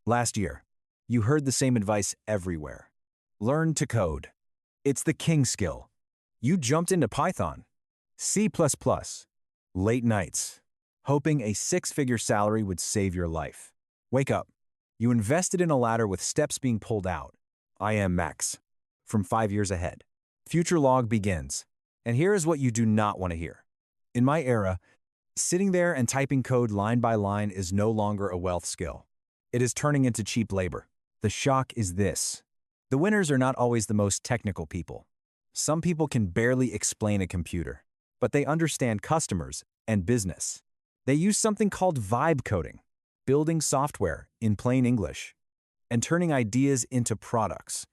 Last year, you heard the same advice everywhere. Learn to code. It's the king skill. You jumped into Python, C++, late nights, hoping a six-figure salary would save your life. Wake up. You invested in a ladder with steps being pulled out. I am Max, from 5 years ahead. Future log begins, and here is what you do not want to hear. In my era, sitting there and typing code line by line is no longer a wealth skill. It is turning into cheap labor. The shock is this. The winners are not always the most technical people. Some people can barely explain a computer, but they understand customers and business. They use something called vibe coding, building software in plain English, and turning ideas into products.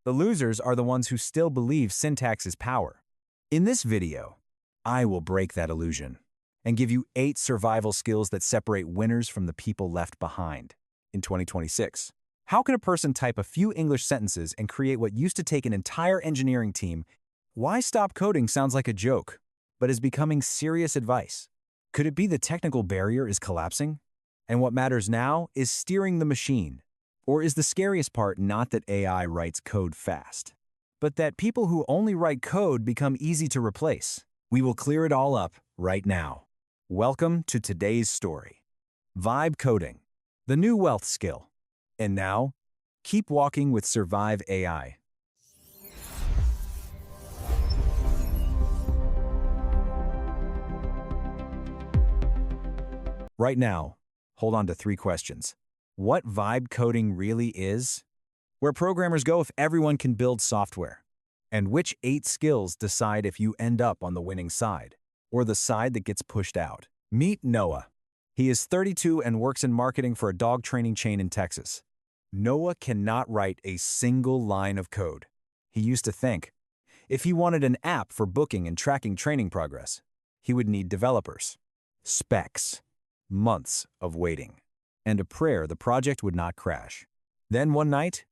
The losers are the ones who still believe syntax is power. In this video, I will break that illusion and give you 8 survival skills that separate winners from the people left behind. In 2026, how can a person type a few English sentences and create what used to take an entire engineering team? Why stop coding sounds like a joke, but is becoming serious advice. Could it be the technical barrier is collapsing? And what matters now is steering the machine. Or is the scariest part not that AI writes code fast, but that people who only write code become easy to replace? We will clear it all up right now. Welcome to today's story. Vibe coding, the new wealth skill. And now, keep walking with Survive AI. Right now, hold on to 3 questions. What vibe coding really is? Where programmers go if everyone can build software? And which 8 skills decide if you end up on the winning side, or the side that gets pushed out? Meet Noah. He is 32 and works in marketing for a dog training chain in Texas. Noah cannot write a single line of code. He used to think, if he wanted an app for booking and tracking training progress, he would need developers, specs, months of waiting, and a prayer the project would not crash. Then one night,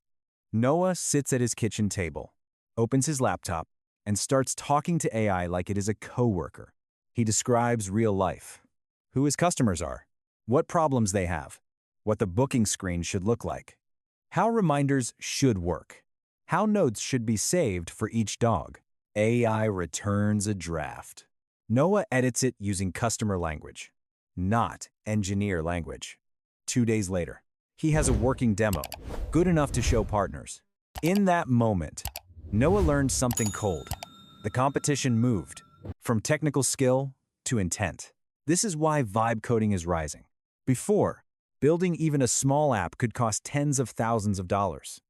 Noah sits at his kitchen table, opens his laptop, and starts talking to AI like it is a coworker. He describes real life, who his customers are, what problems they have, what the booking screen should look like, how reminders should work, how notes should be saved for each dog. AI returns a draft. Noah edits it using customer language, not engineer language. 2 days later, he has a working demo, good enough to show partners. In that moment, Noah learned something cold. The competition moved from technical skill to intent. This is why vibe coding is rising. Before, building even a small app could cost tens of thousands of dollars,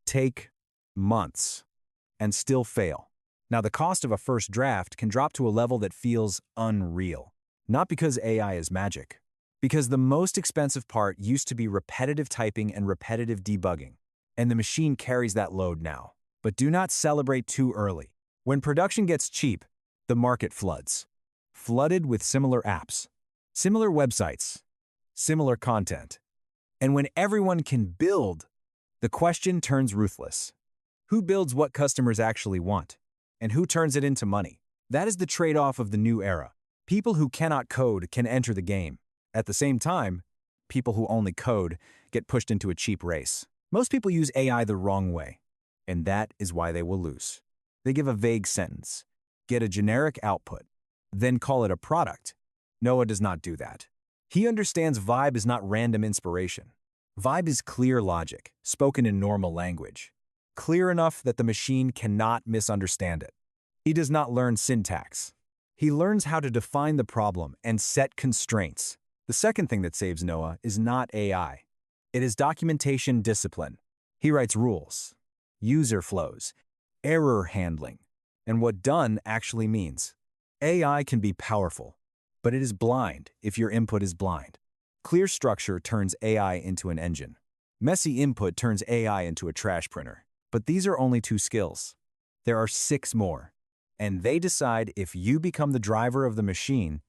take months, and still fail. Now the cost of a first draft can drop to a level that feels unreal. Not because AI is magic, because the most expensive part used to be repetitive typing and repetitive debugging, and the machine carries that load now. But do not celebrate too early. When production gets cheap, the market floods. Flooded with similar apps, similar websites, similar content. And when everyone can build, the question turns ruthless. Who builds what customers actually want? And who turns it into money? That is the trade-off of the new era. People who cannot code can enter the game. At the same time, people who only code get pushed into a cheap race. Most people use AI the wrong way, and that is why they will lose. They give a vague sentence, get a generic output, then call it a product. Noah does not do that. He understands vibe is not random inspiration. Vibe is clear logic, spoken in normal language, clear enough that the machine cannot misunderstand it. He does not learn syntax. He learns how to define the problem and set constraints. The second thing that saves Noah is not AI. It is documentation discipline. He writes rules, user flows, error handling, and what done actually means. AI can be powerful, but it is blind if your input is blind. Clear structure turns AI into an engine. Messy input turns AI into a trash printer. But these are only 2 skills. There are 6 more, and they decide if you become the driver of the machine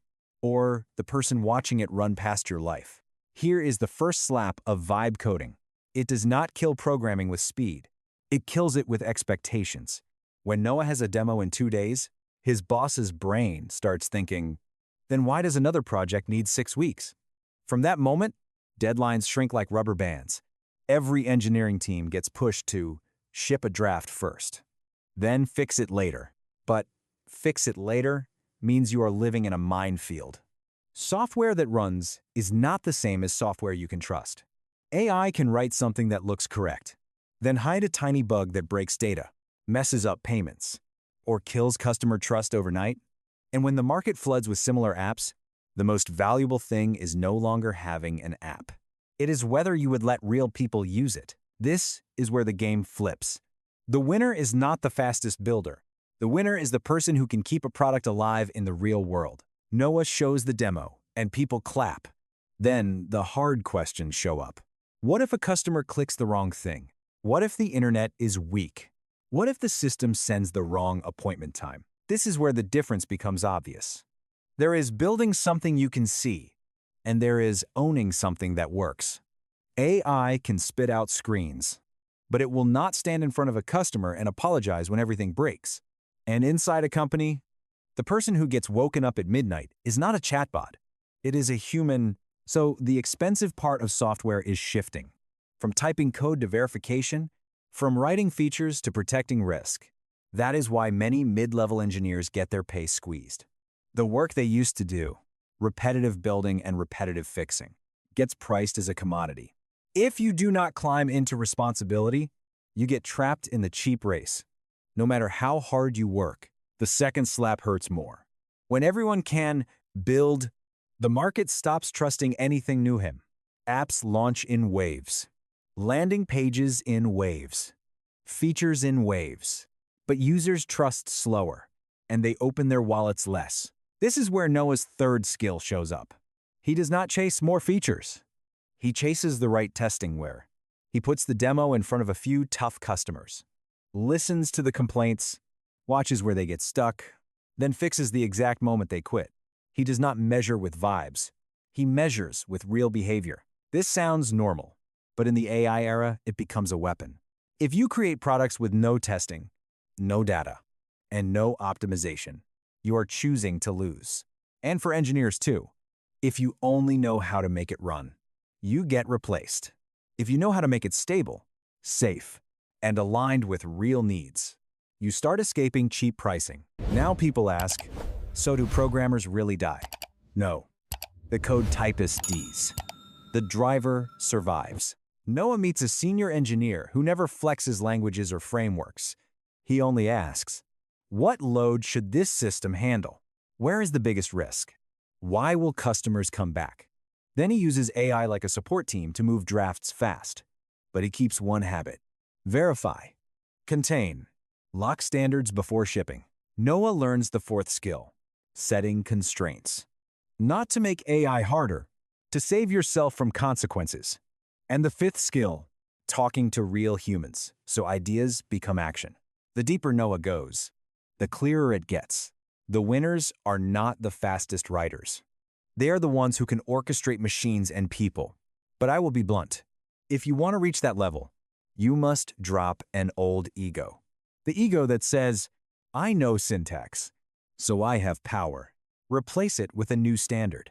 or the person watching it run past your life. Here is the first slap of vibe coding. It does not kill programming with speed. It kills it with expectations. When Noah has a demo in 2 days, his boss's brain starts thinking, then why does another project need 6 weeks? From that moment, deadlines shrink like rubber bands. Every engineering team gets pushed to ship a draft first, then fix it later. But fix it later means you are living in a minefield. Software that runs is not the same as software you can trust. AI can write something that looks correct, then hide a tiny bug that breaks data, messes up payments, or kills customer trust overnight. And when the market floods with similar apps, the most valuable thing is no longer having an app. It is whether you would let real people use it. This is where the game flips. The winner is not the fastest builder. The winner is the person who can keep a product alive in the real world. Noah shows the demo, and people clap. Then the hard questions show up. What if a customer clicks the wrong thing? What if the internet is weak? What if the system sends the wrong appointment time? This is where the difference becomes obvious. There is building something you can see, and there is owning something that works. AI can spit out screens, but it will not stand in front of a customer and apologize when everything breaks. And inside a company, the person who gets woken up at midnight is not a chatbot. It is a human. So the expensive part of software is shifting. From typing code to verification, from writing features to protecting risk. That is why many mid-level engineers get their pay squeezed. The work they used to do, repetitive building and repetitive fixing, gets priced as a commodity. If you do not climb into responsibility, you get trapped in the cheap race. No matter how hard you work, the second slap hurts more. When everyone can build, the market stops trusting anything new. Apps launch in waves. Landing pages in waves. Features in waves. But users trust slower, and they open their wallets less. This is where Noah's third skill shows up. He does not chase more features. He chases the right testing where. He puts the demo in front of a few tough customers, listens to the complaints, watches where they get stuck, then fixes the exact moment they quit. He does not measure with vibes. He measures with real behavior. This sounds normal, but in the AI era, it becomes a weapon. If you create products with no testing, no data, and no optimization, you are choosing to lose. And for engineers too, if you only know how to make it run, you get replaced. If you know how to make it stable, safe, and aligned with real needs, you start escaping cheap pricing. Now people ask, so do programmers really die? No. The code typist dies. The driver survives. Noah meets a senior engineer who never flexes languages or frameworks. He only asks, what load should this system handle? Where is the biggest risk? Why will customers come back? Then he uses AI like a support team to move drafts fast. But he keeps one habit. Verify. Contain. Lock standards before shipping. Noah learns the fourth skill. Setting constraints. Not to make AI harder, to save yourself from consequences. And the fifth skill. Talking to real humans, so ideas become action. The deeper Noah goes, the clearer it gets. The winners are not the fastest writers. They are the ones who can orchestrate machines and people. But I will be blunt. If you want to reach that level, you must drop an old ego. The ego that says, I know syntax, so I have power. Replace it with a new standard.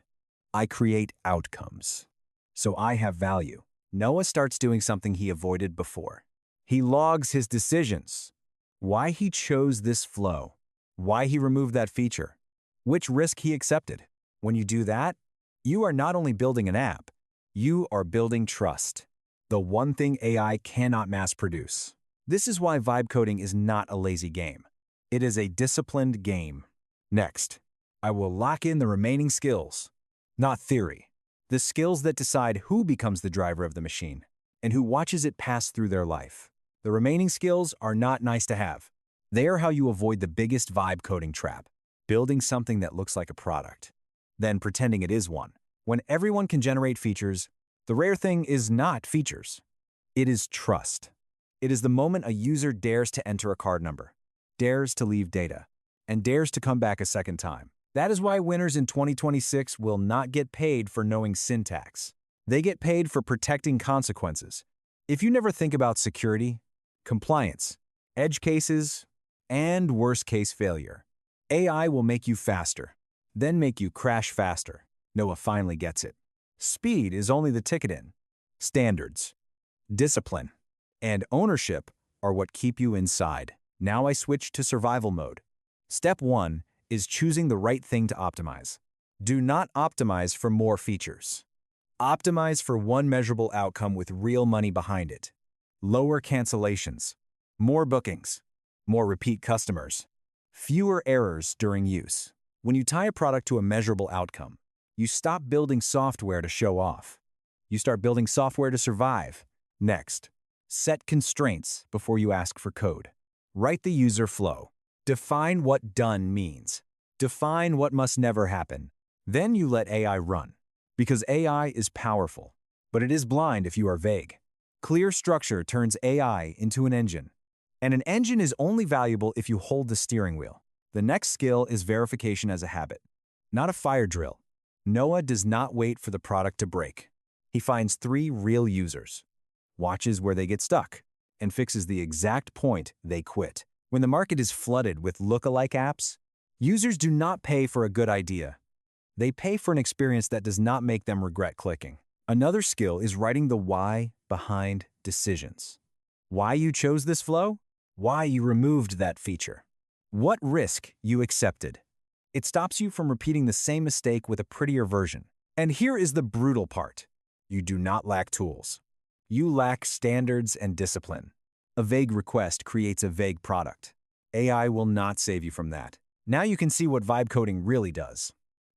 I create outcomes, so I have value. Noah starts doing something he avoided before. He logs his decisions. Why he chose this flow. Why he removed that feature. Which risk he accepted. When you do that, you are not only building an app, you are building trust. The one thing AI cannot mass produce. This is why vibe coding is not a lazy game. It is a disciplined game. Next, I will lock in the remaining skills, not theory. The skills that decide who becomes the driver of the machine and who watches it pass through their life. The remaining skills are not nice to have. They are how you avoid the biggest vibe coding trap, building something that looks like a product, then pretending it is one. When everyone can generate features, the rare thing is not features. It is trust. It is the moment a user dares to enter a card number, dares to leave data, and dares to come back a second time. That is why winners in 2026 will not get paid for knowing syntax. They get paid for protecting consequences. If you never think about security, compliance, edge cases, and worst-case failure, AI will make you faster, then make you crash faster. Noah finally gets it. Speed is only the ticket in. Standards. Discipline and ownership are what keep you inside. Now I switch to survival mode. Step 1 is choosing the right thing to optimize. Do not optimize for more features. Optimize for one measurable outcome with real money behind it. Lower cancellations, more bookings, more repeat customers, fewer errors during use. When you tie a product to a measurable outcome, you stop building software to show off. You start building software to survive. Next, set constraints before you ask for code. Write the user flow. Define what done means. Define what must never happen. Then you let AI run. Because AI is powerful, but it is blind if you are vague. Clear structure turns AI into an engine. And an engine is only valuable if you hold the steering wheel. The next skill is verification as a habit, not a fire drill. Noah does not wait for the product to break. He finds 3 real users, watches where they get stuck, and fixes the exact point they quit. When the market is flooded with lookalike apps, users do not pay for a good idea. They pay for an experience that does not make them regret clicking. Another skill is writing the why behind decisions. Why you chose this flow? Why you removed that feature? What risk you accepted? It stops you from repeating the same mistake with a prettier version. And here is the brutal part. You do not lack tools. You lack standards and discipline. A vague request creates a vague product. AI will not save you from that. Now you can see what vibe coding really does.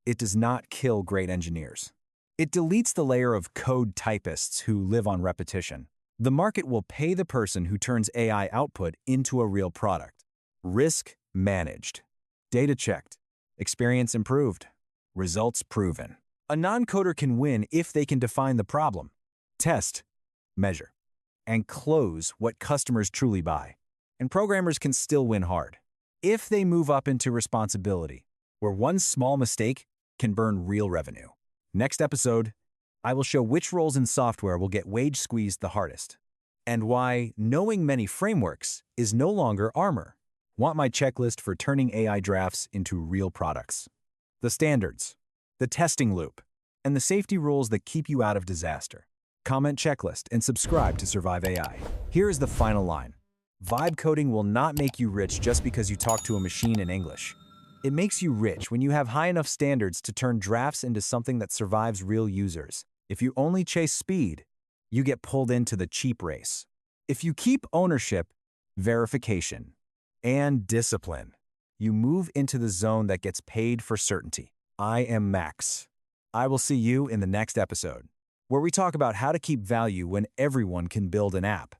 It does not kill great engineers. It deletes the layer of code typists who live on repetition. The market will pay the person who turns AI output into a real product. Risk managed. Data checked. Experience improved. Results proven. A non-coder can win if they can define the problem, test, measure, and close what customers truly buy. And programmers can still win hard if they move up into responsibility, where one small mistake can burn real revenue. Next episode, I will show which roles in software will get wage squeezed the hardest, and why knowing many frameworks is no longer armor. Want my checklist for turning AI drafts into real products? The standards, the testing loop, and the safety rules that keep you out of disaster. Comment checklist and subscribe to Survive AI. Here is the final line. Vibe coding will not make you rich just because you talk to a machine in English. It makes you rich when you have high enough standards to turn drafts into something that survives real users. If you only chase speed, you get pulled into the cheap race. If you keep ownership, verification, and discipline, you move into the zone that gets paid for certainty. I am Max. I will see you in the next episode, where we talk about how to keep value when everyone can build an app.